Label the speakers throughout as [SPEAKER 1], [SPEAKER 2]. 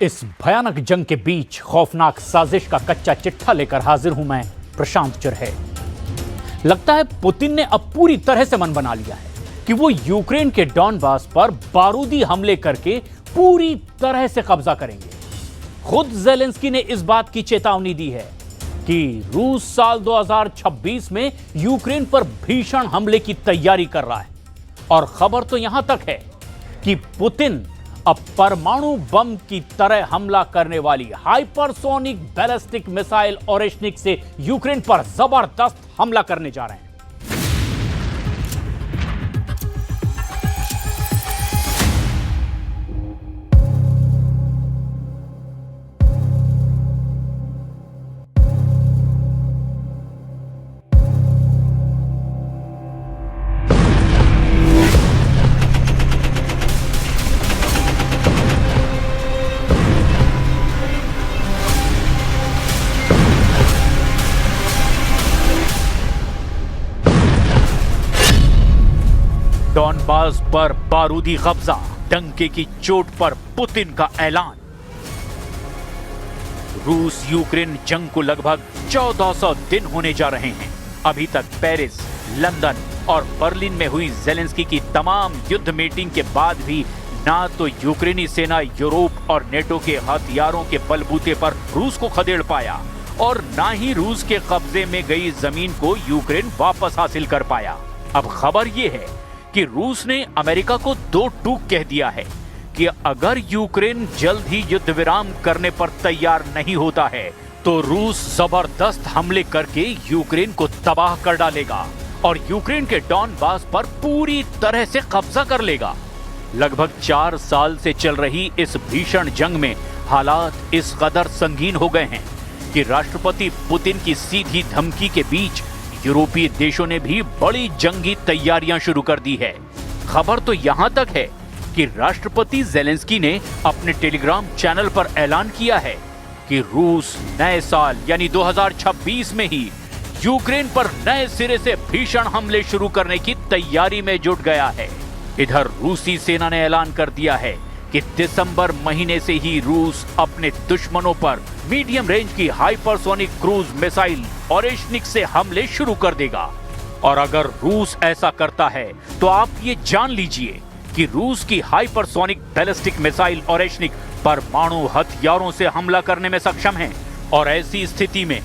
[SPEAKER 1] इस भयानक जंग के बीच खौफनाक साजिश का कच्चा चिट्ठा लेकर हाजिर हूं मैं, प्रशांत चिरहे। लगता है पुतिन ने अब पूरी तरह से मन बना लिया है कि वो यूक्रेन के डॉनबास पर बारूदी हमले करके पूरी तरह से कब्जा करेंगे। खुद ज़ेलेंस्की ने इस बात की चेतावनी दी है कि रूस साल 2026 में यूक्रेन पर भीषण हमले की तैयारी कर रहा है। और खबर तो यहां तक है कि पुतिन अब परमाणु बम की तरह हमला करने वाली हाइपरसोनिक बैलिस्टिक मिसाइल ओरेशनिक से यूक्रेन पर जबरदस्त हमला करने जा रहे हैं। डॉनबास पर बारूदी कब्जा, डंके की चोट पर पुतिन का ऐलान। रूस यूक्रेन जंग को लगभग 1400 दिन होने जा रहे हैं। अभी तक पेरिस, लंदन और बर्लिन में हुई ज़ेलेंस्की की तमाम युद्ध मीटिंग के बाद भी ना तो यूक्रेनी सेना यूरोप और नेटो के हथियारों के बलबूते पर रूस को खदेड़ पाया और ना ही रूस के कब्जे में गई जमीन को यूक्रेन वापस हासिल कर पाया। अब खबर यह है कि रूस ने अमेरिका को दो टूक कह दिया है कि अगर यूक्रेन जल्द ही युद्ध विराम करने पर तैयार नहीं होता है तो रूस जबरदस्त हमले करके यूक्रेन को तबाह कर डालेगा और यूक्रेन के डॉनबास पर पूरी तरह से कब्जा कर लेगा। लगभग 4 साल से चल रही इस भीषण जंग में हालात इस कदर संगीन हो गए हैं कि राष्ट्रपति पुतिन की सीधी धमकी के बीच यूरोपीय देशों ने भी बड़ी जंगी तैयारियां शुरू कर दी है। खबर तो यहां तक है कि राष्ट्रपति ज़ेलेंस्की ने अपने टेलीग्राम चैनल पर ऐलान किया है कि रूस नए साल यानी 2026 में ही यूक्रेन पर नए सिरे से भीषण हमले शुरू करने की तैयारी में जुट गया है। इधर रूसी सेना ने ऐलान कर दिया है कि दिसंबर महीने से ही रूस अपने दुश्मनों पर मीडियम रेंज की हाइपरसोनिक क्रूज मिसाइल ओरेशनिक से हमले शुरू कर देगा। और अगर रूस ऐसा करता है तो आप ये जान लीजिए कि रूस की हाइपरसोनिक बैलिस्टिक मिसाइल ओरेशनिक परमाणु हथियारों से हमला करने में सक्षम है और ऐसी स्थिति में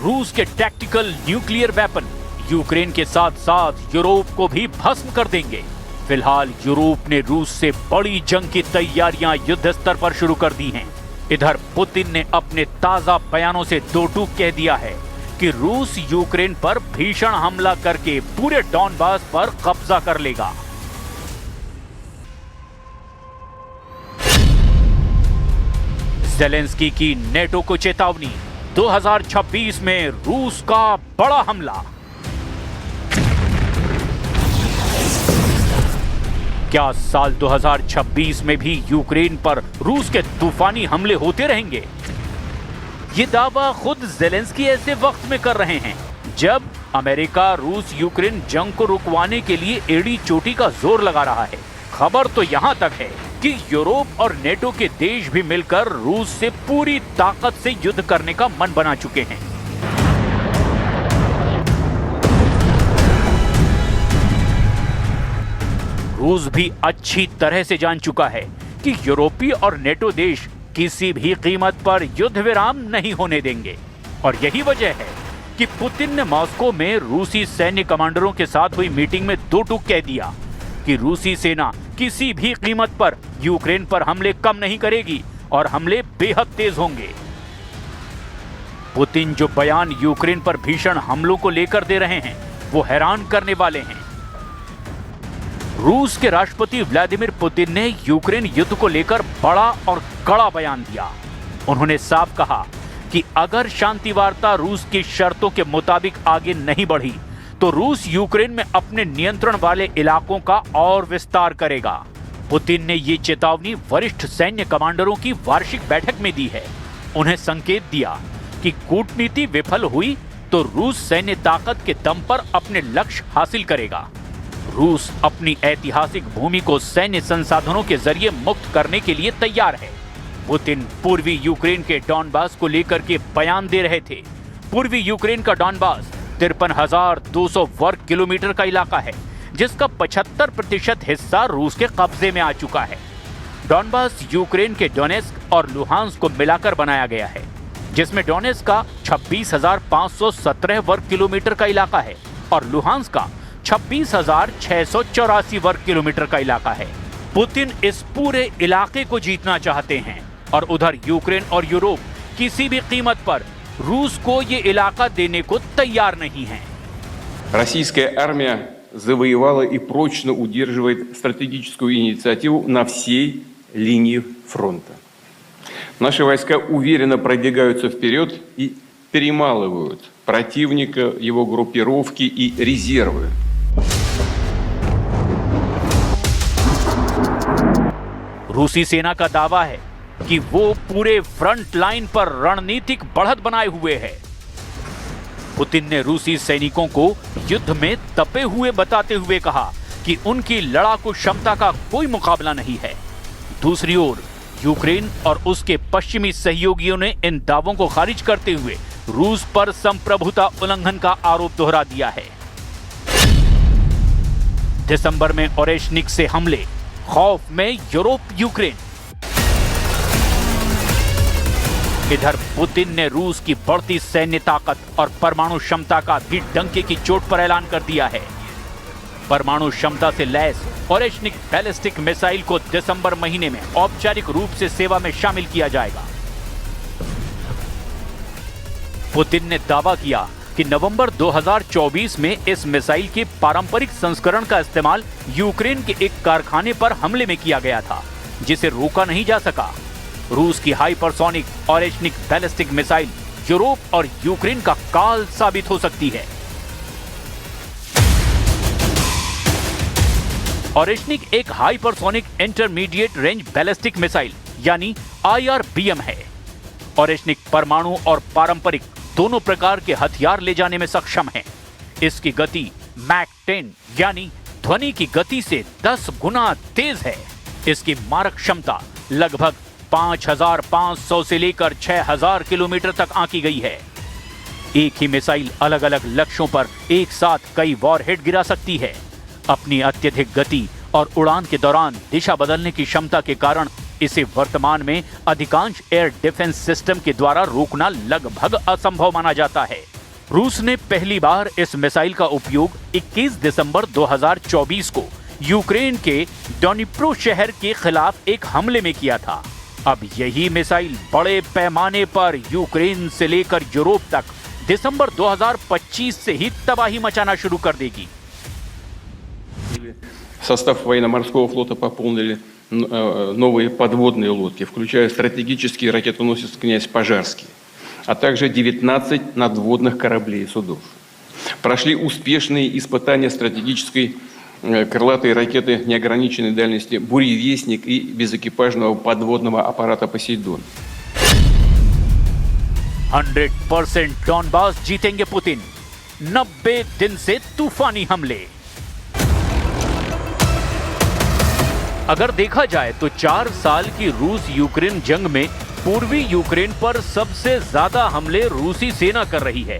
[SPEAKER 1] रूस के टैक्टिकल न्यूक्लियर वेपन यूक्रेन के साथ साथ यूरोप को भी भस्म कर देंगे। फिलहाल यूरोप ने रूस से बड़ी जंग की तैयारियां युद्ध स्तर पर शुरू कर दी हैं। इधर पुतिन ने अपने ताजा बयानों से दो टूक कह दिया है कि रूस यूक्रेन पर भीषण हमला करके पूरे डॉनबास पर कब्जा कर लेगा। ज़ेलेंस्की की नेटो को चेतावनी, 2026 में रूस का बड़ा हमला। क्या साल 2026 में भी यूक्रेन पर रूस के तूफानी हमले होते रहेंगे? ये दावा खुद ज़ेलेंस्की ऐसे वक्त में कर रहे हैं जब अमेरिका रूस यूक्रेन जंग को रुकवाने के लिए एड़ी चोटी का जोर लगा रहा है। खबर तो यहां तक है कि यूरोप और नेटो के देश भी मिलकर रूस से पूरी ताकत से युद्ध करने का मन बना चुके हैं। रूस भी अच्छी तरह से जान चुका है कि यूरोपीय और नेटो देश किसी भी कीमत पर युद्ध विराम नहीं होने देंगे और यही वजह है कि पुतिन ने मॉस्को में रूसी सैन्य कमांडरों के साथ हुई मीटिंग में दो टूक कह दिया कि रूसी सेना किसी भी कीमत पर यूक्रेन पर हमले कम नहीं करेगी और हमले बेहद तेज होंगे। पुतिन जो बयान यूक्रेन पर भीषण हमलों को लेकर दे रहे हैं वो हैरान करने वाले हैं। रूस के राष्ट्रपति व्लादिमीर पुतिन ने यूक्रेन युद्ध को लेकर बड़ा और कड़ा बयान दिया। उन्होंने साफ कहा कि अगर शांति वार्ता रूस की शर्तों के मुताबिक आगे नहीं बढ़ी तो रूस यूक्रेन में अपने नियंत्रण वाले इलाकों का और विस्तार करेगा। पुतिन ने ये चेतावनी वरिष्ठ सैन्य कमांडरों की वार्षिक बैठक में दी है। उन्हें संकेत दिया कि कूटनीति विफल हुई तो रूस सैन्य ताकत के दम पर अपने लक्ष्य हासिल करेगा। रूस अपनी ऐतिहासिक भूमि को सैन्य संसाधनों के जरिए मुक्त करने के लिए तैयार है। पुतिन पूर्वी यूक्रेन के डॉनबास को लेकर के बयान दे रहे थे। पूर्वी यूक्रेन का डॉनबास 53,200 वर्ग किलोमीटर का इलाका है, जिसका 75% हिस्सा रूस के कब्जे में आ चुका है। डॉनबास यूक्रेन के डोनेस्क और लुहांस्क को मिलाकर बनाया गया है, जिसमें डोनेस्क का 26,517 वर्ग किलोमीटर का इलाका है और लुहांस्क का 26,684 वर्ग किलोमीटर का इलाका है। पुतिन इस पूरे इलाके को जीतना चाहते हैं और उधर यूक्रेन और यूरोप किसी भी कीमत पर रूस को ये इलाका देने को तैयार नहीं है।
[SPEAKER 2] Российская армия завоевала и прочно удерживает стратегическую инициативу на всей линии фронта. Наши войска уверенно продвигаются вперед и перемалывают противника, его группировки и резервы.
[SPEAKER 1] रूसी सेना का दावा है कि वो पूरे फ्रंट लाइन पर रणनीतिक बढ़त बनाए हुए है। पुतिन ने रूसी सैनिकों को युद्ध में तपे हुए बताते हुए कहा कि उनकी लड़ाकू क्षमता का कोई मुकाबला नहीं है। दूसरी ओर यूक्रेन और उसके पश्चिमी सहयोगियों ने इन दावों को खारिज करते हुए रूस पर संप्रभुता उल्लंघन का आरोप दोहरा दिया है। दिसंबर में ओरेशनिक से हमले, खौफ में यूरोप यूक्रेन। इधर पुतिन ने रूस की बढ़ती सैन्य ताकत और परमाणु क्षमता का भी डंके की चोट पर ऐलान कर दिया है। परमाणु क्षमता से लैस ओरेशनिक बैलिस्टिक मिसाइल को दिसंबर महीने में औपचारिक रूप से सेवा में शामिल किया जाएगा। पुतिन ने दावा किया कि नवंबर 2024 में इस मिसाइल के पारंपरिक संस्करण का इस्तेमाल यूक्रेन के एक कारखाने पर हमले में किया गया था, जिसे रोका नहीं जा सका। रूस की hypersonic Oreshnik ballistic missile Europe और यूक्रेन का काल साबित हो सकती है। ओरेशनिक एक hypersonic intermediate range ballistic missile यानी IRBM है। ओरेशनिक परमाणु और पारंपरिक दोनों प्रकार के हथियार ले जाने में सक्षम है। इसकी गति मैक 10 यानी ध्वनि की गति से 10 गुना तेज है। इसकी मारक क्षमता लगभग 5,500 से लेकर 6,000 किलोमीटर तक आंकी गई है। एक ही मिसाइल अलग अलग लक्ष्यों पर एक साथ कई वॉरहेड गिरा सकती है। अपनी अत्यधिक गति और उड़ान के दौरान दिशा बदलने की क्षमता के कारण इसे वर्तमान में अधिकांश एयर डिफेंस सिस्टम के द्वारा रोकना लगभग असंभव माना जाता है। रूस ने पहली बार इस मिसाइल का उपयोग 21 दिसंबर 2024 को यूक्रेन के डोनिप्रो शहर के खिलाफ एक हमले में किया था। अब यही मिसाइल बड़े पैमाने पर यूक्रेन से लेकर यूरोप तक दिसंबर 2025 से ही तबाही मचाना शुरू कर देगी।
[SPEAKER 2] Состав военно-морского флота пополнили новые подводные лодки, включая стратегический ракетоносец «Князь Пожарский», а также 19 надводных кораблей и судов. Прошли успешные испытания стратегической крылатой ракеты неограниченной дальности «Буревестник» и безэкипажного подводного аппарата «Посейдон».
[SPEAKER 1] 100% डॉनबास जीतेंगे पुतिन। 90 दिन से तूफानी हमले। अगर देखा जाए तो 4 साल की रूस यूक्रेन जंग में पूर्वी यूक्रेन पर सबसे ज्यादा हमले रूसी सेना कर रही है।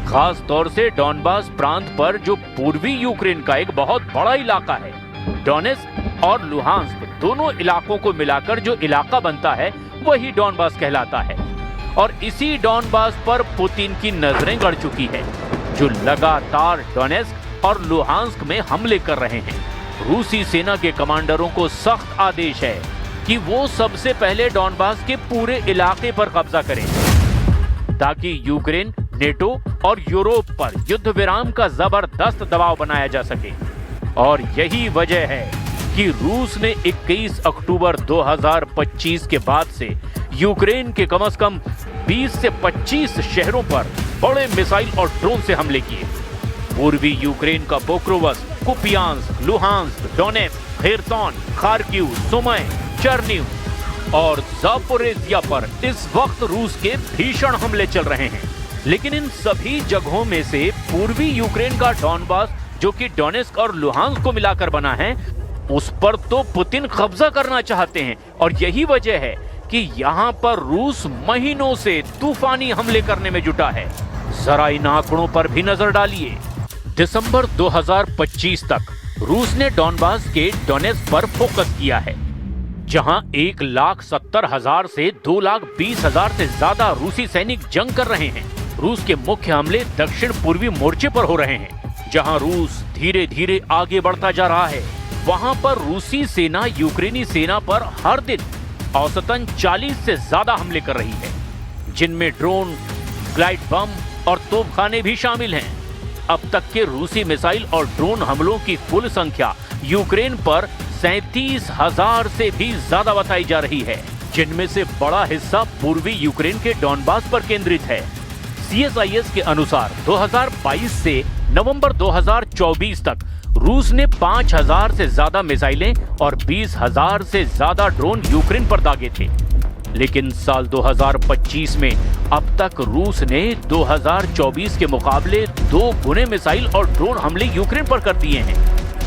[SPEAKER 1] खास तौर से डॉनबास प्रांत पर, जो पूर्वी यूक्रेन का एक बहुत बड़ा इलाका है। डोनेस्क और लुहांस्क दोनों इलाकों को मिलाकर जो इलाका बनता है वही डॉनबास कहलाता है। और इसी डॉनबास पर पुतिन की नजरें गड़ चुकी है, जो लगातार डोनेस्क और लुहांस्क में हमले कर रहे हैं। रूसी सेना के कमांडरों को सख्त आदेश है कि वो सबसे पहले डॉनबास के पूरे इलाके पर कब्जा करें, ताकि यूक्रेन, नेटो और यूरोप पर युद्ध विराम का जबरदस्त दबाव बनाया जा सके। और यही वजह है कि रूस ने 21 अक्टूबर 2025 के बाद से यूक्रेन के कम से कम 20 से 25 शहरों पर बड़े मिसाइल और ड्रोन से हमले किए। पूर्वी यूक्रेन का Pokrovsk, Kupiansk, Luhansk, Donetsk, Kherson, Kharkiv, Sumy, Chernihiv और जापोरेजिया पर इस वक्त रूस के भीषण हमले चल रहे हैं। लेकिन इन सभी जगहों में से पूर्वी यूक्रेन का डॉनबास, जो कि डोनेस्क और लुहांस्क को मिलाकर बना है, उस पर तो पुतिन कब्जा करना चाहते हैं और यही वजह है कि यहाँ पर रूस महीनों से तूफानी हमले करने में जुटा है। जरा इन आंकड़ों पर भी नजर डालिए। दिसंबर 2025 तक रूस ने डॉनबास के डोनेट्स्क पर फोकस किया है, जहां 1,70,000 से 2,20,000 से ज्यादा रूसी सैनिक जंग कर रहे हैं। रूस के मुख्य हमले दक्षिण पूर्वी मोर्चे पर हो रहे हैं, जहां रूस धीरे धीरे आगे बढ़ता जा रहा है। वहां पर रूसी सेना यूक्रेनी सेना पर हर दिन औसतन 40 से ज्यादा हमले कर रही है, जिनमें ड्रोन, ग्लाइड बम और तोपखाने भी शामिल हैं। अब तक के रूसी मिसाइल और ड्रोन हमलों की कुल संख्या यूक्रेन पर 37,000 से भी ज्यादा बताई जा रही है, जिनमें से बड़ा हिस्सा पूर्वी यूक्रेन के डॉनबास पर केंद्रित है। CSIS के अनुसार 2022 से नवंबर 2024 तक रूस ने 5,000 से ज्यादा मिसाइलें और 20,000 से ज्यादा ड्रोन यूक्रेन पर दागे थे। लेकिन साल 2025 में अब तक रूस ने 2024 के मुकाबले 2 गुने मिसाइल और ड्रोन हमले यूक्रेन पर कर दिए हैं।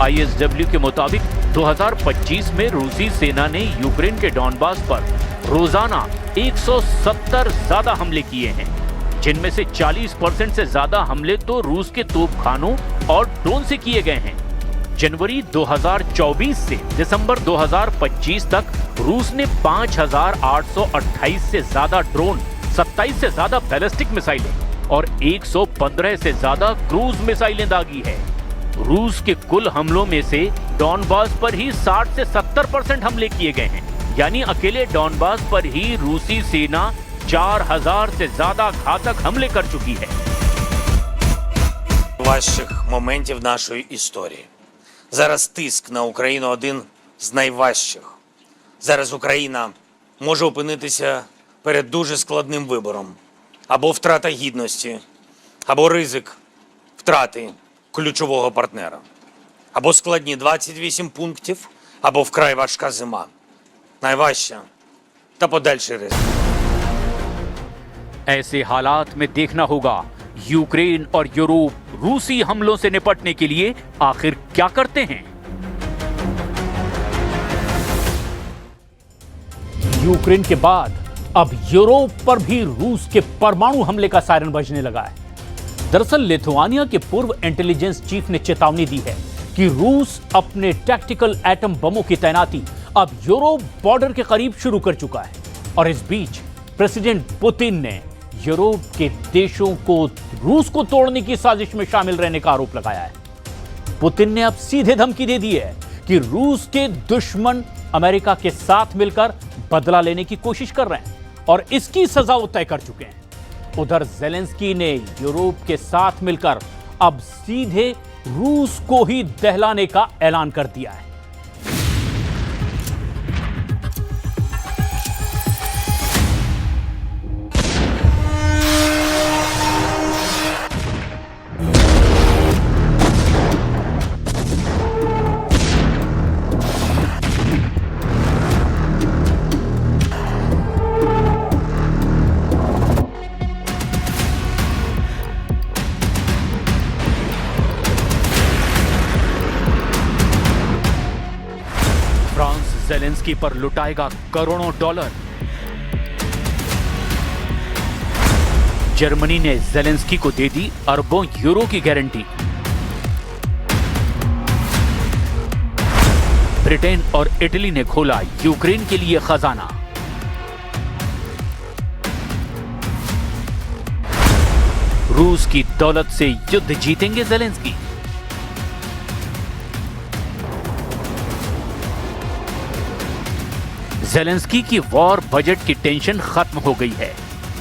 [SPEAKER 1] ISW के मुताबिक 2025 में रूसी सेना ने यूक्रेन के डॉनबास पर रोजाना 170 ज्यादा हमले किए हैं, जिनमें से 40% से ज्यादा हमले तो रूस के तोपखानों और ड्रोन से किए गए हैं। जनवरी 2024 से दिसंबर 2025 तक रूस ने 5,828 से ज्यादा ड्रोन, 27 से ज्यादा बैलिस्टिक मिसाइलें और 115 से ज्यादा क्रूज मिसाइलें दागी है। रूस के कुल हमलों में से डॉनबास पर ही 60 से 70% हमले किए गए हैं, यानी अकेले डॉनबास पर ही रूसी सेना 4,000 से ज्यादा घातक हमले कर चुकी है।
[SPEAKER 3] Важчих моментів нашої історії. Зараз тиск на Україну один з найважчих. Зараз Україна може опинитися перед дуже складним вибором. Або втрата гідності, або ризик втрати ключового партнера. Або складні 28 пунктів, або вкрай важка зима. Найважча та подальший ризик.
[SPEAKER 1] ऐसे हालात में देखना होगा यूक्रेन और यूरोप रूसी हमलों से निपटने के लिए आखिर क्या करते हैं। यूक्रेन के बाद अब यूरोप पर भी रूस के परमाणु हमले का सायरन बजने लगा है। दरअसल लिथुआनिया के पूर्व इंटेलिजेंस चीफ ने चेतावनी दी है कि रूस अपने टैक्टिकल एटम बमों की तैनाती अब यूरोप बॉर्डर के करीब शुरू कर चुका है। और इस बीच प्रेसिडेंट पुतिन ने यूरोप के देशों को रूस को तोड़ने की साजिश में शामिल रहने का आरोप लगाया है। पुतिन ने अब सीधे धमकी दे दी है कि रूस के दुश्मन अमेरिका के साथ मिलकर बदला लेने की कोशिश कर रहे हैं और इसकी सजा वो तय कर चुके हैं। उधर ज़ेलेंस्की ने यूरोप के साथ मिलकर अब सीधे रूस को ही दहलाने का ऐलान कर दिया है। ज़ेलेंस्की पर लुटाएगा करोड़ों डॉलर। जर्मनी ने ज़ेलेंस्की को दे दी अरबों यूरो की गारंटी। ब्रिटेन और इटली ने खोला यूक्रेन के लिए खजाना। रूस की दौलत से युद्ध जीतेंगे ज़ेलेंस्की। ज़ेलेंस्की की वॉर बजट की टेंशन खत्म हो गई है।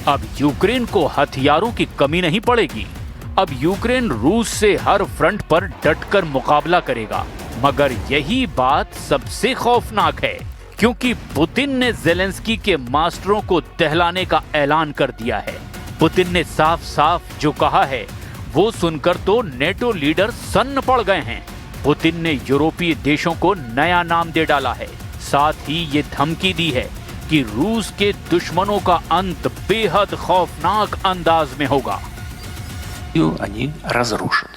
[SPEAKER 1] अब यूक्रेन को हथियारों की कमी नहीं पड़ेगी। अब यूक्रेन रूस से हर फ्रंट पर डटकर मुकाबला करेगा। मगर यही बात सबसे खौफनाक है, क्योंकि पुतिन ने ज़ेलेंस्की के मास्टरों को दहलाने का ऐलान कर दिया है। पुतिन ने साफ साफ जो कहा है वो सुनकर तो नेटो लीडर सन्न पड़ गए हैं। पुतिन ने यूरोपीय देशों को नया नाम दे डाला है। साथ ही ये धमकी दी है कि रूस के दुश्मनों का अंत बेहद खौफनाक अंदाज में होगा।
[SPEAKER 4] Они разрушат,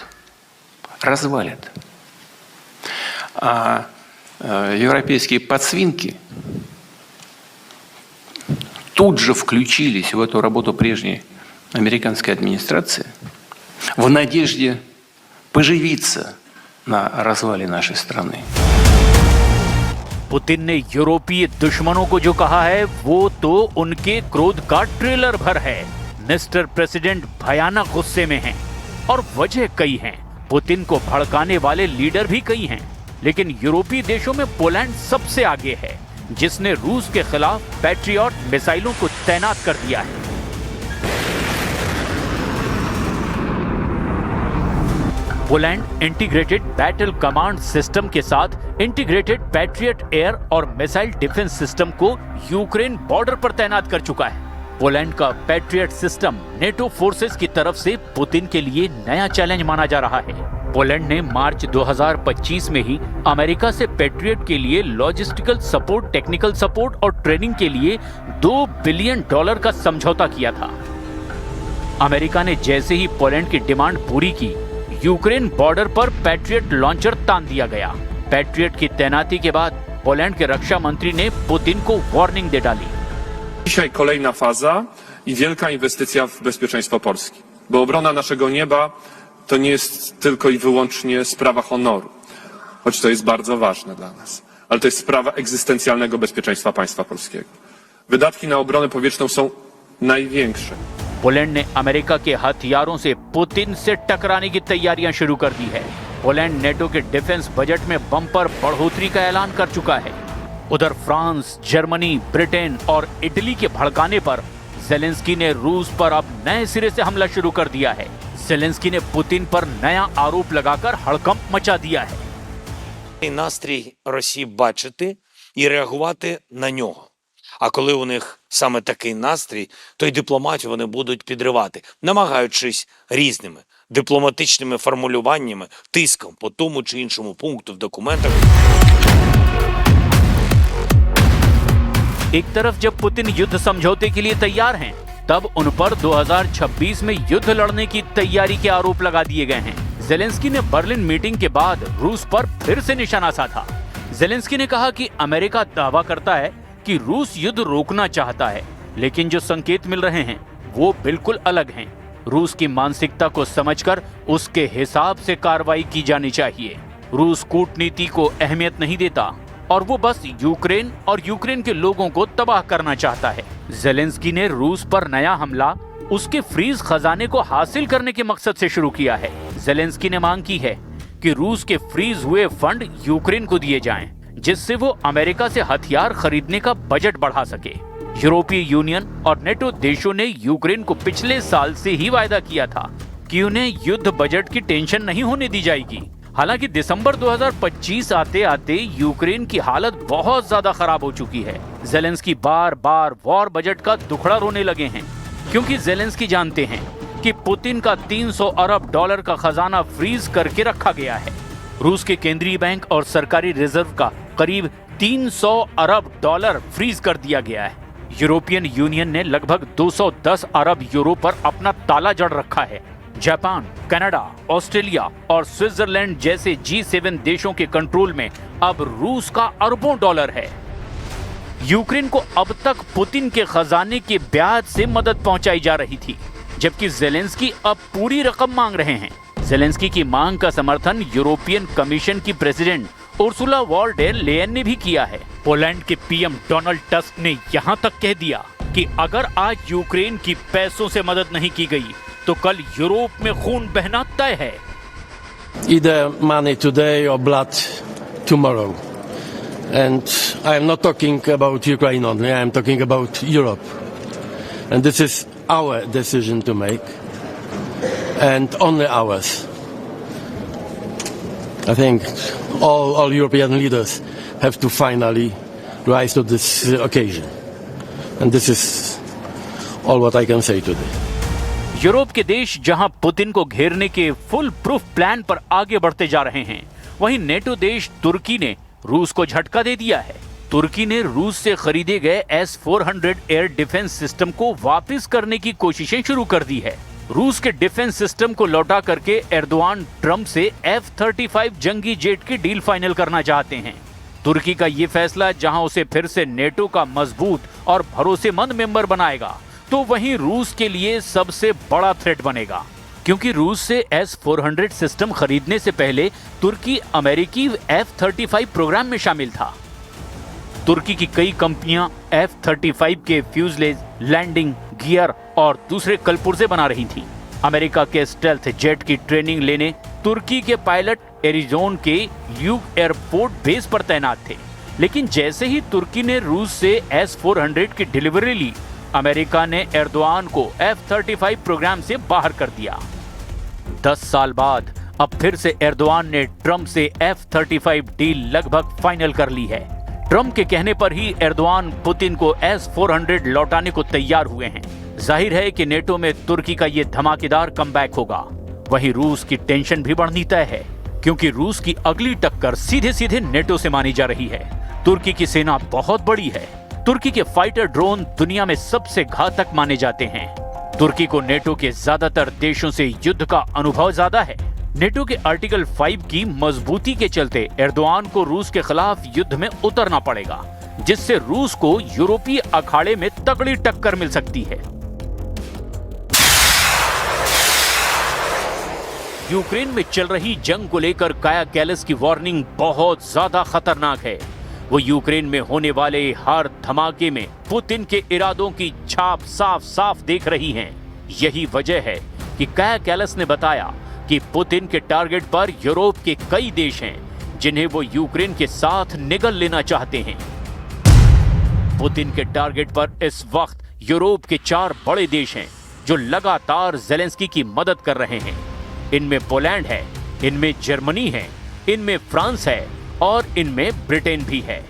[SPEAKER 4] развалят.
[SPEAKER 2] Европейские подсвинки тут же включились в эту работу прежней американской администрации в надежде поживиться на развале нашей страны.
[SPEAKER 1] पुतिन ने यूरोपीय दुश्मनों को जो कहा है वो तो उनके क्रोध का ट्रेलर भर है। मिस्टर प्रेसिडेंट भयानक गुस्से में हैं और वजह कई हैं। पुतिन को भड़काने वाले लीडर भी कई हैं, लेकिन यूरोपीय देशों में पोलैंड सबसे आगे है, जिसने रूस के खिलाफ पैट्रियट मिसाइलों को तैनात कर दिया है। Poland integrated battle command system के साथ इंटीग्रेटेड पैट्रियट एयर और मिसाइल डिफेंस सिस्टम को यूक्रेन बॉर्डर पर तैनात कर चुका है। पोलैंड का पैट्रियट सिस्टम नेटो फोर्सेस की तरफ से पुतिन के लिए नया चैलेंज माना जा रहा है। पोलैंड ने मार्च 2025 में ही अमेरिका से पैट्रियट के लिए लॉजिस्टिकल सपोर्ट, टेक्निकल सपोर्ट और ट्रेनिंग के लिए $2 बिलियन का समझौता किया था। अमेरिका ने जैसे ही पोलैंड की डिमांड पूरी की, यूक्रेन बॉर्डर पर पैट्रियट लॉन्चर तान दिया गया। पैट्रियट की तैनाती के बाद पोलैंड के रक्षा मंत्री ने पुतिन को वार्निंग दे डाली।
[SPEAKER 4] Dzisiaj kolejna faza i wielka inwestycja w bezpieczeństwo Polski, bo obrona naszego nieba to nie jest tylko i wyłącznie sprawa honoru, choć to jest bardzo ważne dla nas, ale to jest sprawa egzystencjalnego bezpieczeństwa państwa polskiego. Wydatki na obronę powietrzną są największe.
[SPEAKER 1] Poland ने America के हथियारों से Putin से टकराने की तैयारियां शुरू कर दी है। पोलैंड नेटो के डिफेंस बजट में बम्पर बढ़ोतरी का ऐलान कर चुका है। उधर फ्रांस, जर्मनी, ब्रिटेन और इटली के भड़काने पर जेलेंस्की ने रूस पर अब नए सिरे से हमला शुरू कर दिया है। जेलेंस्की ने पुतिन पर नया आरोप लगाकर हड़कंप मचा दिया है।
[SPEAKER 3] Настрій Росії бачити і реагувати на нього. А коли у них саме такий настрій, то й дипломатію вони будуть підривати, намагаючись різними дипломатичними формулюваннями, тиском по тому чи іншому пункту в документах.
[SPEAKER 1] एक तरफ जब पुतिन युद्ध समझौते के लिए तैयार हैं, तब उन पर 2026 में युद्ध लड़ने की तैयारी के आरोप लगा दिए गए हैं। जेलेंस्की ने बर्लिन मीटिंग के बाद रूस पर फिर से निशाना साधा। जेलेंस्की ने कहा कि अमेरिका दावा करता है कि रूस युद्ध रोकना चाहता है, लेकिन जो संकेत मिल रहे हैं वो बिल्कुल अलग हैं। रूस की मानसिकता को समझकर उसके हिसाब से कार्रवाई की जानी चाहिए। रूस कूटनीति को अहमियत नहीं देता और वो बस यूक्रेन और यूक्रेन के लोगों को तबाह करना चाहता है। जेलेंस्की ने रूस पर नया हमला उसके फ्रीज खजाने को हासिल करने के मकसद से शुरू किया है। जेलेंस्की ने मांग की है कि रूस के फ्रीज हुए फंड यूक्रेन को दिए जाएं, जिससे वो अमेरिका से हथियार खरीदने का बजट बढ़ा सके। यूरोपीय यूनियन और नेटो देशों ने यूक्रेन को पिछले साल से ही वायदा किया था कि उन्हें युद्ध बजट की टेंशन नहीं होने दी जाएगी। हालांकि दिसंबर 2025 आते आते यूक्रेन की हालत बहुत ज्यादा खराब हो चुकी है। जेलेंस्की बार बार वॉर बजट का दुखड़ा रोने लगे हैं, क्योंकि जेलेंस्की जानते हैं कि पुतिन का $300 अरब का खजाना फ्रीज करके रखा गया है। रूस के केंद्रीय बैंक और सरकारी रिजर्व का करीब $300 अरब फ्रीज कर दिया गया है। यूरोपियन यूनियन ने लगभग 210 अरब यूरो पर अपना ताला जड़ रखा है। जापान, कनाडा, ऑस्ट्रेलिया और स्विट्जरलैंड जैसे G7 देशों के कंट्रोल में अब रूस का अरबों डॉलर है। यूक्रेन को अब तक पुतिन के खजाने के ब्याज से मदद पहुंचाई जा रही थी, जबकि जेलेंस्की अब पूरी रकम मांग रहे हैं। जेलेंस्की की मांग का समर्थन यूरोपियन कमीशन की president Ursula von der Leyen ने भी किया है। पोलैंड के पीएम डोनाल्ड टस्क ने यहां तक कह दिया कि अगर आज यूक्रेन की पैसों से मदद नहीं की गई तो कल यूरोप में खून बहना तय है।
[SPEAKER 5] Either money today or blood tomorrow. And I am not talking about Ukraine only, I am talking about Europe. And this is our decision to make, and only ours. I think all European leaders have to finally rise to this occasion. And this is all what I can say today.
[SPEAKER 1] Europe के देश जहां Putin को घेरने के full proof plan पर आगे बढ़ते जा रहे हैं, वहीं नेटो देश तुर्की ने रूस को झटका दे दिया है। तुर्की ने रूस से खरीदे गए S-400 एयर डिफेंस सिस्टम को वापस करने की कोशिशें शुरू कर दी है। रूस के डिफेंस सिस्टम को लौटा करके एर्दोआन ट्रंप से F-35 जंगी जेट की डील फाइनल करना चाहते हैं। तुर्की का ये फैसला जहां उसे फिर से नेटो का मजबूत और भरोसेमंद मेंबर बनाएगा, तो वहीं रूस के लिए सबसे बड़ा थ्रेट बनेगा, क्योंकि रूस से S-400 सिस्टम खरीदने से पहले तुर्की अमेरिकी F-35 प्रोग्राम में शामिल था। तुर्की की कई कंपनियां F-35 के फ्यूजलेज, लैंडिंग गियर और दूसरे कलपुर्जे बना रही थी। अमेरिका के स्टेल्थ जेट की ट्रेनिंग लेने तुर्की के पायलट एरिजोन के ल्यूक एयरपोर्ट बेस पर तैनात थे, लेकिन जैसे ही तुर्की ने रूस से S-400 की डिलीवरी ली, अमेरिका ने एर्दोआन को F-35 प्रोग्राम से बाहर कर दिया। 10 साल बाद अब फिर से एर्दोआन ने ट्रंप से F-35 डील लगभग फाइनल कर ली है। ट्रंप के कहने पर ही एर्दोआन पुतिन को S-400 लौटाने को तैयार हुए हैं। जाहिर है कि नेटो में तुर्की का ये धमाकेदार कमबैक होगा। वहीं रूस की टेंशन भी बढ़नी तय है, क्योंकि रूस की अगली टक्कर सीधे सीधे नेटो से मानी जा रही है। तुर्की की सेना बहुत बड़ी है। तुर्की के फाइटर ड्रोन दुनिया में सबसे घातक माने जाते हैं। तुर्की को नेटो के ज्यादातर देशों से युद्ध का अनुभव ज्यादा है। नेटो के आर्टिकल 5 की मजबूती के चलते एर्दोआन को रूस के खिलाफ युद्ध में उतरना पड़ेगा, जिससे रूस को यूरोपीय अखाड़े में तगड़ी टक्कर मिल सकती है। यूक्रेन में चल रही जंग को लेकर काया कैलस की वार्निंग बहुत ज्यादा खतरनाक है। वो यूक्रेन में होने वाले हर धमाके में पुतिन के इरादों की छाप साफ साफ देख रही हैं। यही वजह है कि काया कैलस ने बताया कि पुतिन के टारगेट पर यूरोप के कई देश हैं, जिन्हें वो यूक्रेन के साथ निगल लेना चाहते हैं। पुतिन के टारगेट पर इस वक्त यूरोप के 4 बड़े देश हैं, जो लगातार जेलेंस्की की मदद कर रहे हैं। इनमें पोलैंड है, इनमें जर्मनी है, इनमें फ्रांस है और इनमें ब्रिटेन भी है।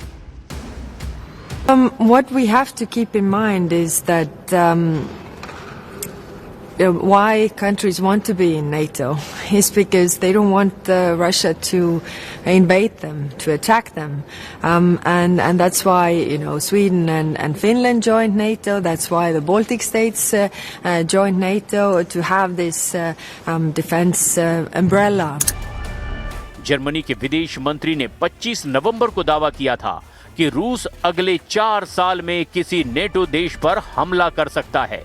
[SPEAKER 6] What we have to keep in mind is that why countries want to be in NATO is because they don't want Russia to invade them, to attack them, and that's why Sweden and Finland joined NATO. That's why the Baltic states joined NATO to have this defense umbrella.
[SPEAKER 1] Germany के विदेश मंत्री ने 25 नवंबर को दावा किया था कि रूस अगले 4 साल में किसी नेटो देश पर हमला कर सकता है,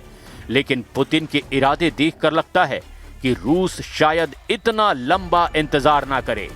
[SPEAKER 1] लेकिन पुतिन के इरादे देखकर लगता है कि रूस शायद इतना लंबा इंतजार ना करे।